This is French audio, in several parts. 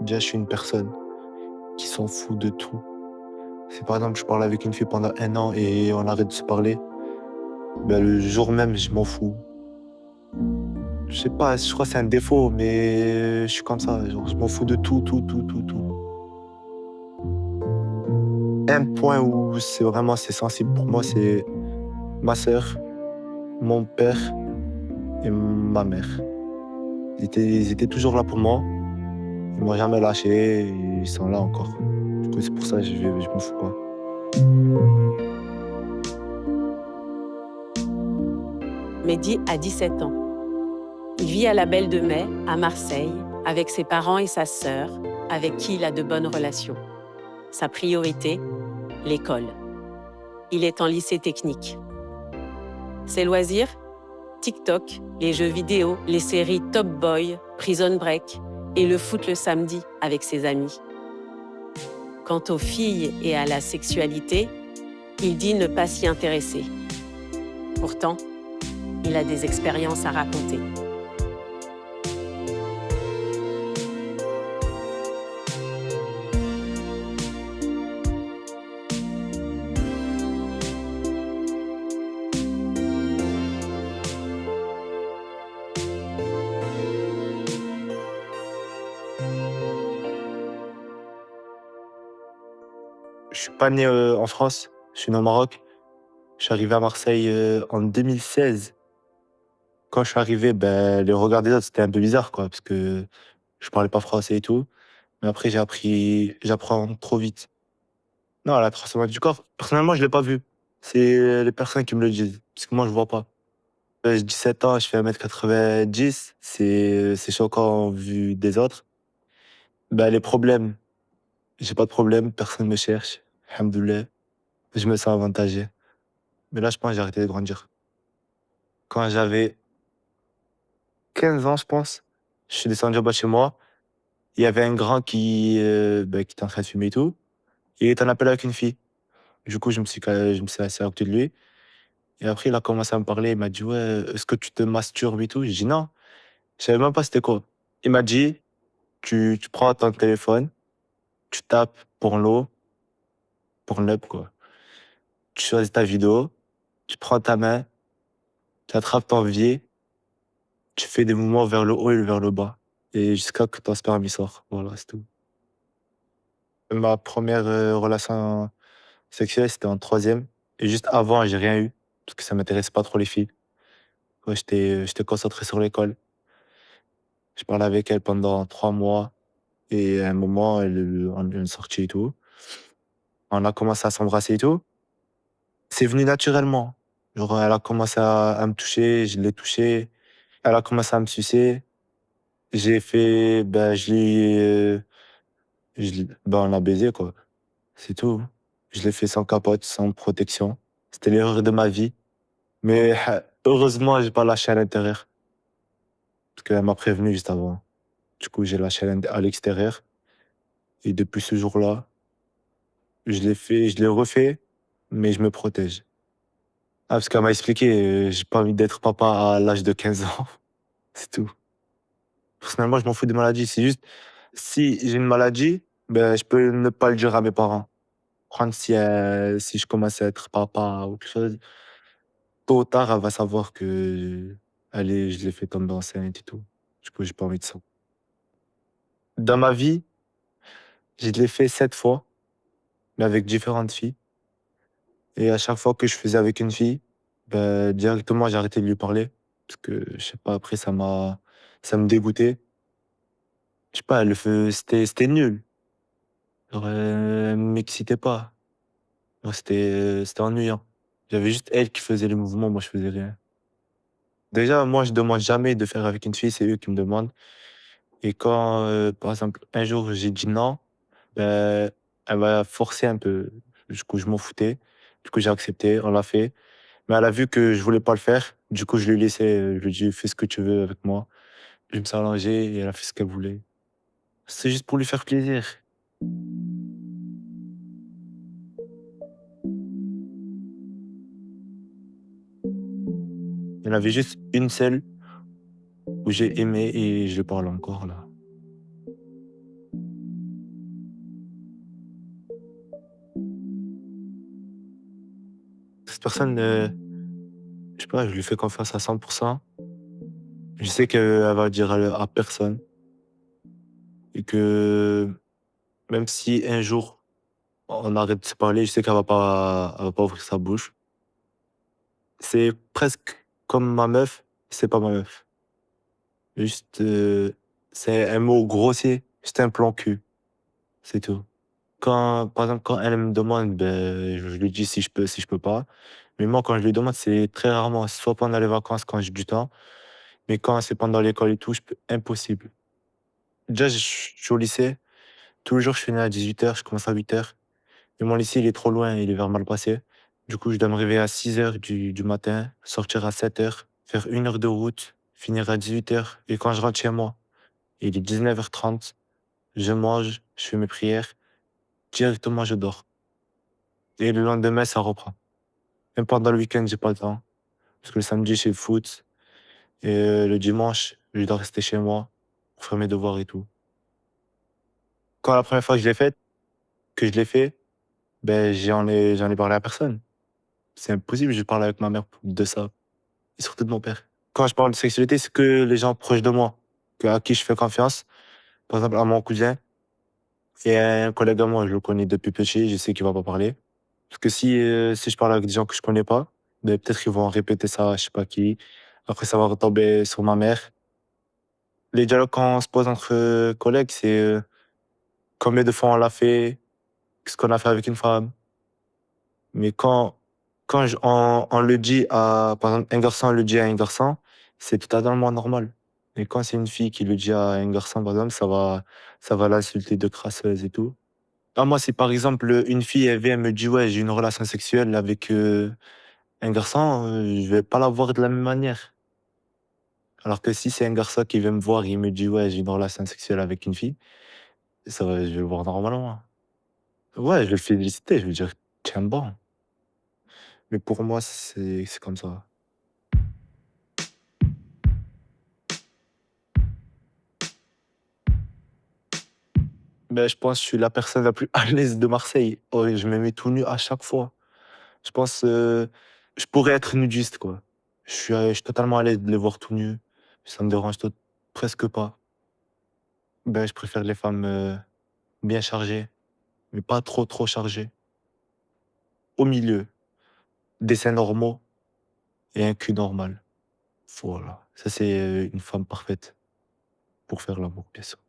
Déjà, je suis une personne qui s'en fout de tout. Si par exemple, je parle avec une fille pendant 1 an et on arrête de se parler, ben, le jour même, je m'en fous. Je sais pas, je crois que c'est un défaut, mais je suis comme ça. Genre, je m'en fous de tout, tout, tout, tout, tout. Un point où c'est sensible pour moi, c'est ma sœur, mon père et ma mère. Ils étaient toujours là pour moi. Ils m'ont jamais lâché et ils sont là encore. Du coup, c'est pour ça que je m'en fous pas. Mehdi a 17 ans. Il vit à la Belle de Mai, à Marseille, avec ses parents et sa sœur, avec qui il a de bonnes relations. Sa priorité, l'école. Il est en lycée technique. Ses loisirs, TikTok, les jeux vidéo, les séries Top Boy, Prison Break et le foot le samedi avec ses amis. Quant aux filles et à la sexualité, il dit ne pas s'y intéresser. Pourtant, il a des expériences à raconter. Je suis pas né en France, je suis né au Maroc. Je suis arrivé à Marseille en 2016. Quand je suis arrivé, ben, le regard des autres, c'était un peu bizarre, quoi, parce que je parlais pas français et tout. Mais après, j'apprends trop vite. Non, la transformation du corps, personnellement, je l'ai pas vu. C'est les personnes qui me le disent, parce que moi, je vois pas. J'ai 17 ans, je fais 1,90 m, c'est choquant vu des autres. Ben, les problèmes, j'ai pas de problème, personne me cherche. Alhamdoulilah, je me sens avantagé. Mais là, je pense que j'ai arrêté de grandir. Quand j'avais 15 ans, je pense, je suis descendu en bas de chez moi. Il y avait un grand qui était en train de fumer et tout. Il était en appel avec une fille. Du coup, je me suis assis à côté de lui. Et après, il a commencé à me parler. Il m'a dit, ouais, est-ce que tu te masturbes et tout? J'ai dit non. Je savais même pas c'était quoi. Il m'a dit, tu prends ton téléphone, tu tapes Pornhub, quoi. Tu choisis ta vidéo, tu prends ta main, tu attrapes ton pied, tu fais des mouvements vers le haut et vers le bas. Et jusqu'à que ton sperme il sort. Voilà, c'est tout. Ma première relation sexuelle, c'était en troisième. Et juste avant, j'ai rien eu. Parce que ça m'intéressait pas trop les filles. Ouais, j'étais concentré sur l'école. Je parlais avec elle pendant 3 mois. Et à un moment, on est sorti et tout. On a commencé à s'embrasser et tout. C'est venu naturellement. Genre, elle a commencé à me toucher, je l'ai touchée. Elle a commencé à me sucer. J'ai fait, ben, ben, on a baisé, quoi. C'est tout. Je l'ai fait sans capote, sans protection. C'était l'erreur de ma vie. Mais heureusement, j'ai pas lâché à l'intérieur. Parce qu'elle m'a prévenu juste avant. Du coup, j'ai lâché à l'extérieur. Et depuis ce jour-là, je l'ai refait, mais je me protège. Ah, parce qu'elle m'a expliqué, j'ai pas envie d'être papa à l'âge de 15 ans. C'est tout. Personnellement, je m'en fous des maladies. C'est juste, si j'ai une maladie, ben, je peux ne pas le dire à mes parents. Prendre si je commence à être papa ou quelque chose, tôt ou tard, elle va savoir que allez, je l'ai fait tomber enceinte et tout. Du coup, j'ai pas envie de ça. Dans ma vie, je l'ai fait 7 fois, mais avec différentes filles. Et à chaque fois que je faisais avec une fille, ben, directement, j'ai arrêté de lui parler. Parce que, je sais pas, après, ça me dégoûtait. Je sais pas, c'était nul. Genre, elle m'excitait pas. Genre, c'était ennuyant. J'avais juste elle qui faisait les mouvements, moi, je faisais rien. Déjà, moi, je demande jamais de faire avec une fille, c'est eux qui me demandent. Et quand, par exemple, un jour, j'ai dit non, ben, elle m'a forcé un peu. Du coup, je m'en foutais. Du coup, j'ai accepté, on l'a fait. Mais elle a vu que je voulais pas le faire. Du coup, je lui ai laissé, je lui ai dit, fais ce que tu veux avec moi. Je me suis allongé et elle a fait ce qu'elle voulait. C'est juste pour lui faire plaisir. Il y en avait juste une seule où j'ai aimé et je parle encore là. personne, je sais pas, je lui fais confiance à 100. Je sais qu'elle va dire à personne et que même si un jour on arrête de se parler, je sais qu'elle va pas ouvrir sa bouche. C'est presque comme ma meuf, c'est pas ma meuf. Juste, c'est un mot grossier, c'est un plan cul, c'est tout. Par exemple, quand elle me demande, ben, je lui dis si je peux, si je peux pas. Mais moi, quand je lui demande, c'est très rarement, soit pendant les vacances quand j'ai du temps, mais quand c'est pendant l'école et tout, impossible. Déjà, je suis au lycée, tous les jours, je finis à 18h, je commence à 8h. Et mon lycée, il est trop loin, il est vers Malpasset. Du coup, je dois me réveiller à 6h du matin, sortir à 7h, faire 1 heure de route, finir à 18h. Et quand je rentre chez moi, il est 19h30, je mange, je fais mes prières, directement je dors. Et le lendemain, ça reprend. Même pendant le week-end, j'ai pas le temps. Parce que le samedi, j'ai le foot. Et le dimanche, je dois rester chez moi pour faire mes devoirs et tout. Quand la première fois que que je l'ai fait, ben, j'en ai parlé à personne. C'est impossible, je parle avec ma mère de ça. Et surtout de mon père. Quand je parle de sexualité, c'est que les gens proches de moi, à qui je fais confiance. Par exemple, à mon cousin et à un collègue à moi, je le connais depuis petit, je sais qu'il va pas parler. Parce que si je parle avec des gens que je connais pas, ben, peut-être qu'ils vont répéter ça à je sais pas qui. Après, ça va retomber sur ma mère. Les dialogues quand on se pose entre collègues, c'est combien de fois on l'a fait, qu'est-ce qu'on a fait avec une femme. Mais quand on le dit à, par exemple, un garçon le dit à un garçon, c'est totalement normal. Mais quand c'est une fille qui le dit à un garçon, par exemple, ça va l'insulter de crasseuse et tout. Ah, moi, si par exemple, une fille, elle vient et me dit, ouais, j'ai une relation sexuelle avec un garçon, je vais pas la voir de la même manière. Alors que si c'est un garçon qui vient me voir et il me dit, ouais, j'ai une relation sexuelle avec une fille, je vais le voir normalement. Ouais, je vais le féliciter, je vais dire, tiens bon. Mais pour moi, c'est comme ça. Ben, je pense que je suis la personne la plus à l'aise de Marseille. Oh, je me mets tout nu à chaque fois. Je pense, je pourrais être nudiste, quoi. Je suis totalement à l'aise de les voir tout nus. Ça me dérange presque pas. Ben, je préfère les femmes bien chargées, mais pas trop, trop chargées. Au milieu, des seins normaux et un cul normal. Voilà. Ça, c'est une femme parfaite pour faire l'amour, bien sûr.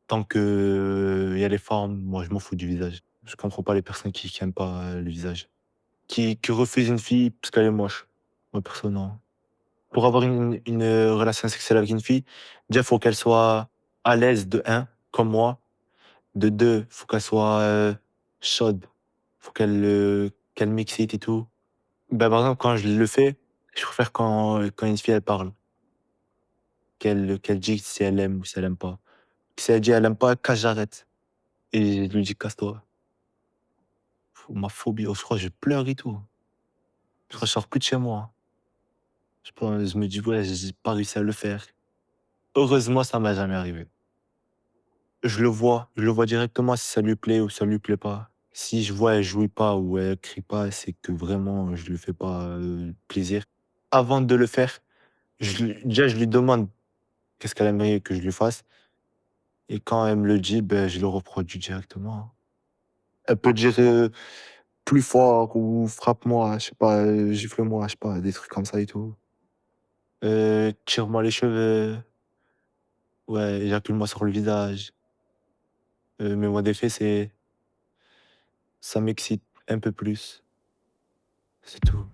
Tant que il y a les formes, moi, je m'en fous du visage. Je comprends pas les personnes qui aiment pas le visage. Qui refuse une fille parce qu'elle est moche. Moi, perso, non. Pour avoir une relation sexuelle avec une fille, déjà, faut qu'elle soit à l'aise de un, comme moi. De deux, faut qu'elle soit chaude. Faut qu'elle m'excite et tout. Ben, par exemple, quand je le fais, je préfère quand une fille, elle parle. Qu'elle dit si elle aime ou si elle aime pas. Si elle dit elle aime pas, casse, j'arrête. Et je lui dis casse-toi. Ma phobie, oh, je crois que je pleure et tout. Je crois que je sors plus de chez moi. Je me dis, ouais, j'ai pas réussi à le faire. Heureusement, ça m'est jamais arrivé. Je le vois directement si ça lui plaît ou ça lui plaît pas. Si je vois elle jouit pas ou elle crie pas, c'est que vraiment je lui fais pas, plaisir. Avant de le faire, déjà je lui demande qu'est-ce qu'elle aimerait que je lui fasse et quand elle me le dit, ben, je le reproduis directement. Elle peut dire, plus fort ou frappe-moi, je sais pas, gifle-moi, je sais pas, des trucs comme ça et tout. Tire-moi les cheveux, ouais, éjacule-moi sur le visage. Mais moi des faits, ça m'excite un peu plus, c'est tout.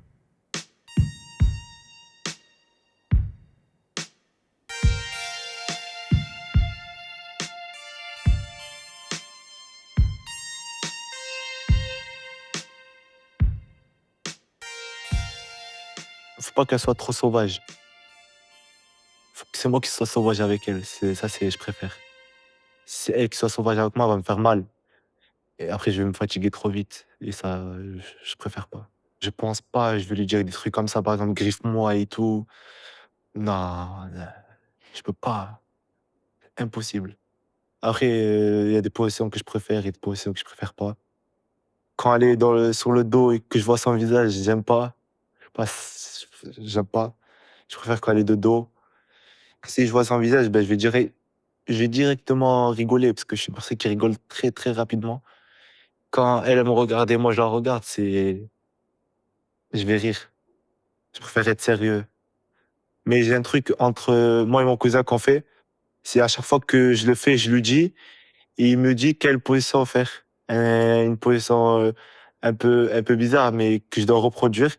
Faut pas qu'elle soit trop sauvage. Faut que c'est moi qui sois sauvage avec elle, je préfère. Si c'est elle qui soit sauvage avec moi, elle va me faire mal et après je vais me fatiguer trop vite et ça, je préfère pas. Je pense pas, je vais lui dire des trucs comme ça, par exemple: «Griffe-moi» et tout. Non, je peux pas, impossible. Après, il y a des positions que je préfère et des positions que je préfère pas. Quand elle est sur le dos et que je vois son visage, j'aime pas. Pas J'aime pas. Je préfère quand elle est de dos. Si je vois son visage, ben, je vais directement rigoler parce que je suis une personne qui rigole très, très rapidement. Quand elle me regarde et moi je la regarde, je vais rire. Je préfère être sérieux. Mais j'ai un truc entre moi et mon cousin qu'on fait, c'est à chaque fois que je le fais, je lui dis, et il me dit quelle position faire. Une position un peu bizarre, mais que je dois reproduire.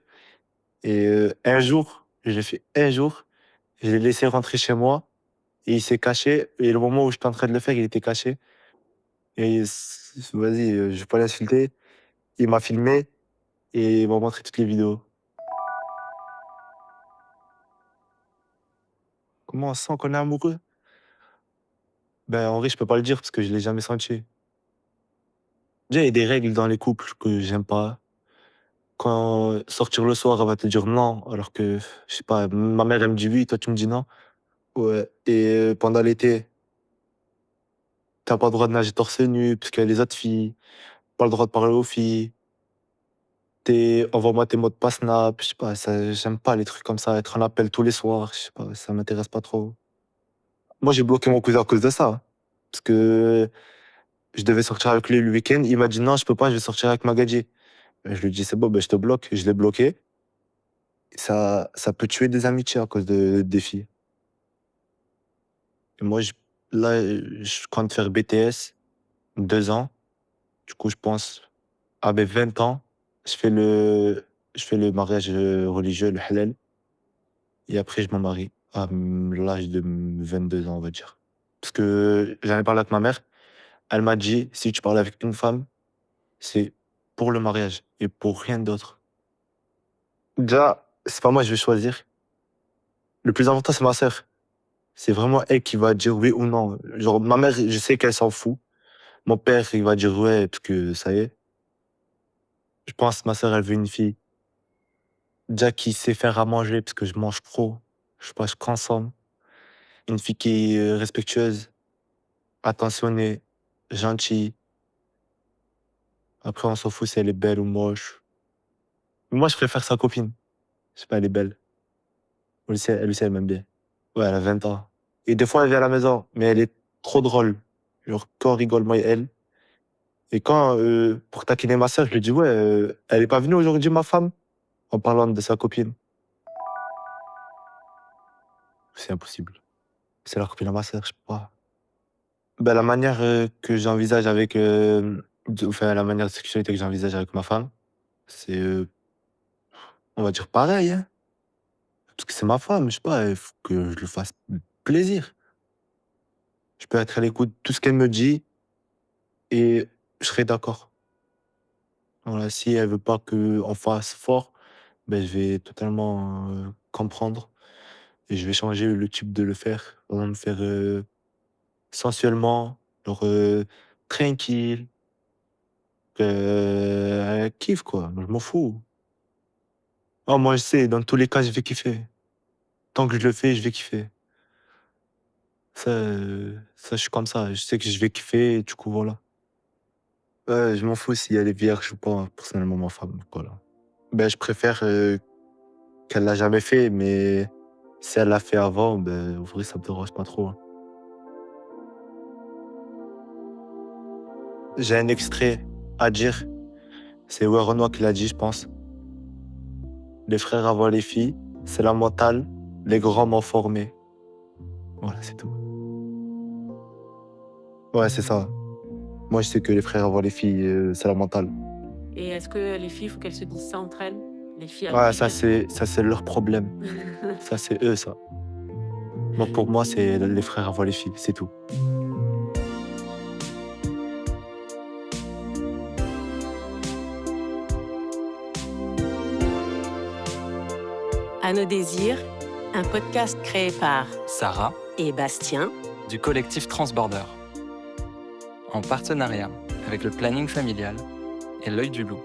Et un jour, je l'ai fait un jour, je l'ai laissé rentrer chez moi, et il s'est caché, et le moment où j'étais en train de le faire, il était caché. Et vas-y, je vais pas l'insulter. Il m'a filmé, et il m'a montré toutes les vidéos. Comment on sent qu'on est amoureux? Ben, en vrai, je peux pas le dire parce que je l'ai jamais senti. Déjà, il y a des règles dans les couples que j'aime pas. Quand sortir le soir, elle va te dire non, alors que, je sais pas, ma mère, elle me dit oui, toi, tu me dis non. Ouais. Et pendant l'été, t'as pas le droit de nager torse nu, parce qu'il y a les autres filles. Pas le droit de parler aux filles. Envoie-moi tes mots de passe Snap. Je sais pas, j'aime pas les trucs comme ça. Être en appel tous les soirs, je sais pas, ça m'intéresse pas trop. Moi, j'ai bloqué mon cousin à cause de ça, hein. Parce que je devais sortir avec lui le week-end. Il m'a dit non, je peux pas, je vais sortir avec Magadji. Je lui ai dit c'est bon, ben, je te bloque. Je l'ai bloqué. Ça peut tuer des amitiés à cause des filles. Et moi, là, je compte faire BTS, 2 ans. Du coup, je pense, à mes 20 ans, je fais le mariage religieux, le halal. Et après, je me marie à l'âge de 22 ans, on va dire. Parce que j'en ai parlé avec ma mère. Elle m'a dit, si tu parles avec une femme, c'est pour le mariage et pour rien d'autre. Déjà, c'est pas moi que je vais choisir. Le plus important, c'est ma sœur. C'est vraiment elle qui va dire oui ou non. Genre, ma mère, je sais qu'elle s'en fout. Mon père, il va dire ouais, parce que ça y est. Je pense que ma sœur, elle veut une fille. Déjà qui sait faire à manger, parce que je mange trop. Je sais pas, je consomme. Une fille qui est respectueuse, attentionnée, gentille. Après, on s'en fout si elle est belle ou moche. Moi, je préfère sa copine. Je sais pas, elle est belle. Elle aussi, elle m'aime bien. Ouais, elle a 20 ans. Et des fois, elle vient à la maison, mais elle est trop drôle. Genre, quand on rigole, moi et elle. Et quand, pour taquiner ma sœur, je lui dis, ouais, elle est pas venue aujourd'hui, ma femme? En parlant de sa copine. C'est impossible. C'est la copine à ma sœur, je sais pas. Ben, la manière que j'envisage avec. Enfin, la manière de sexualité que j'envisage avec ma femme, c'est, on va dire pareil, hein. Parce que c'est ma femme, je sais pas, il faut que je lui fasse plaisir. Je peux être à l'écoute de tout ce qu'elle me dit et je serai d'accord. Voilà, si elle veut pas qu'on fasse fort, ben, je vais totalement comprendre et je vais changer le type de le faire. On va me faire sensuellement, genre tranquille, elle kiffe quoi, moi, je m'en fous. Oh, moi je sais, dans tous les cas, je vais kiffer. Tant que je le fais, je vais kiffer. Ça, je suis comme ça, je sais que je vais kiffer, et du coup, voilà. Je m'en fous si elle est vierge ou pas, hein, personnellement, ma femme, voilà. Ben, je préfère qu'elle l'a jamais fait, mais si elle l'a fait avant, ben, en vrai, ça me dérange pas trop, hein. J'ai un extrait à dire, c'est Renoir qui l'a dit, je pense. Les frères avant les filles, c'est la mentale, les grands m'ont formé. Voilà, c'est tout. Ouais, c'est ça. Moi, je sais que les frères avant les filles, c'est la mentale. Et est-ce que les filles, il faut qu'elles se disent ça entre elles? Les filles Ouais, avec ça, c'est leur problème. Ça, c'est eux, ça. Moi, pour moi, c'est les frères avant les filles, c'est tout. À nos désirs, un podcast créé par Sarah et Bastien du collectif Transborder, en partenariat avec le planning familial et l'œil du loup.